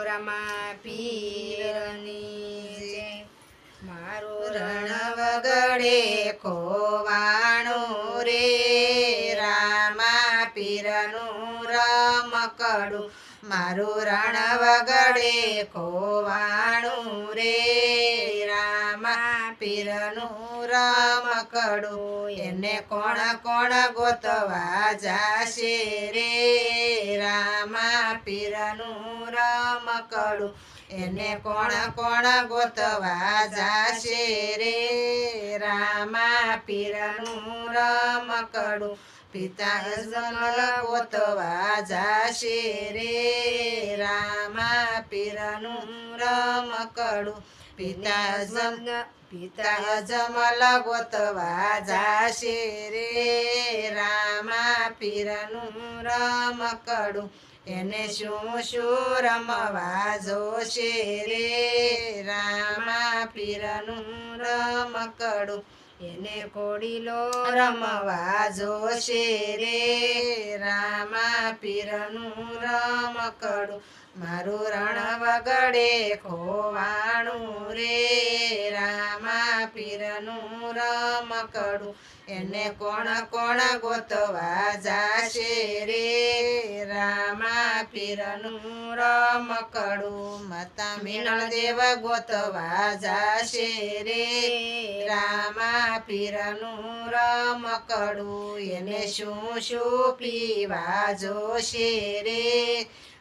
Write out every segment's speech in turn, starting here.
રામા પીરની જય. મારું રણ વગડે ખોવાણું રે, રામા પીરનું રમકડું. મારું રણ વગડે ખોવાણું રે, રામા પીરનું રમકડું. એને કોણ કોણ ગોતવા જાશે રે, રામા પીરનું રમકડું. એને કોણ કોણ ગોતવા જાશે રે, રામા પીરનું રમકડું. પિતા અજમલ ગોતવા જાશે રે, રામા પીરનું રમકડું. પિતા અજમલ ગોતવા જાશે રે, રામા પીરનું રમકડું. એને શું શું રમવા જોશે રે, રામા પીરનું રમકડું. એને કોડીલો રમવા જોશે રે, રામા પીરનું રમકડું. મારું રણ વગડે ખોવાણું રે, રામા પીરનું રમકડું. એને કોણ કોણ ગોતવા જાશે રે, રામા પીરનું રમકડું. માતા મીણળ દેવ ગોતવા જાશે રે, રામા પીરનું રમકડું. એને શું શું પીવા જોશે રે,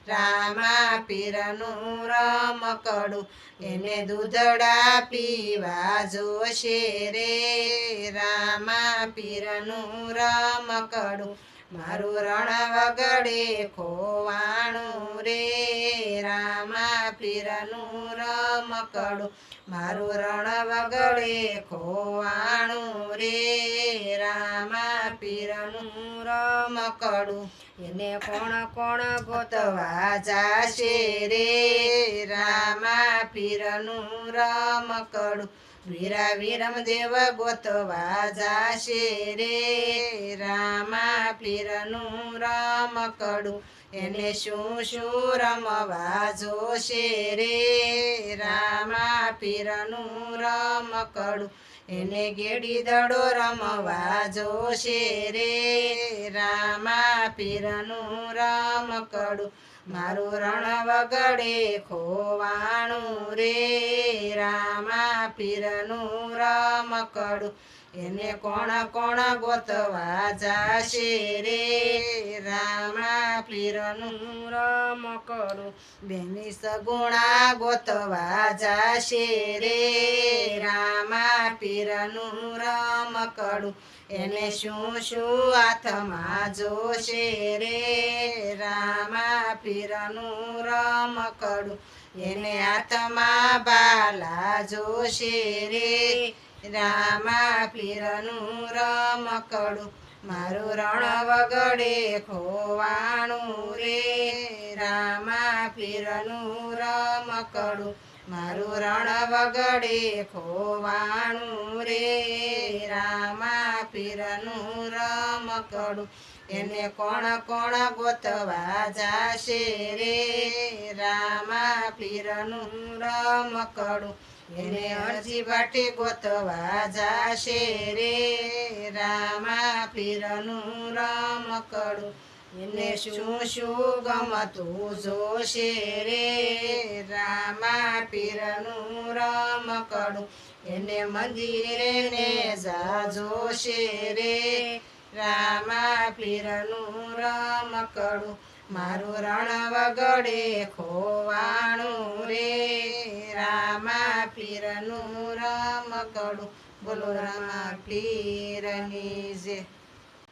રામા પીરનું રમકડું. એને દૂધડા પીવા જોશે રે, રામા પીરનું રમકડું. મારું રણ વગડે ખોવાણું રે, રામા પીરનું રમકડું. મારું રણ વગડે ખોવાણું રે, રામા પીરનું રમકડું. એને કોણ કોણ ગોતવા જાશે રે, રામા પીરનું રમકડું. વીરા વિરમ દેવ ગોતવા જાશે રે, રામા પીરનું રમકડું. એને શું શું રમવા જોશે રે, રામા પીરનું રમકડું. એને ગેડી દડો રમવા જોશે રે, રામા પીરનું રમકડું. મારું રણ વગડે ખોવાણું રે, રામા પીરનું રમકડું. એને કોણ કોણ ગોતવા જાશે રે, રામા પીરનું રમકડું. બેની સગુણા ગોતવા જાશે રે, રામા પીરનું રમકડું. એને શું શું હાથમાં જોશે રે, રામા પીરનું રમકડું. એને હાથમાં બાલા જોશે રે, રામા પીરનું રમકડું. મારું રણ વગડે ખોવાણું રે, રામા પીરનું રમકડું. મારું રણ વગડે ખોવાણું રે, રામા પીરનું રમકડું. એને કોણ કોણ ગોતવા જાશે રે, રામા પીરનું રમકડું. એને અરજી વાટે ગોતવા જાશે રે, રામા પીરનું રમકડું. એને શું શું ગમતું જોશે રે, રામા પીરનું રમકડું. એને મંદિરે ને જોશે રે, રામા પીરનું રમકડું. મારું રણ વગડે ખોવાણું રે, રામા પીરનું રમકડું. બોલો રામા પીરની જય.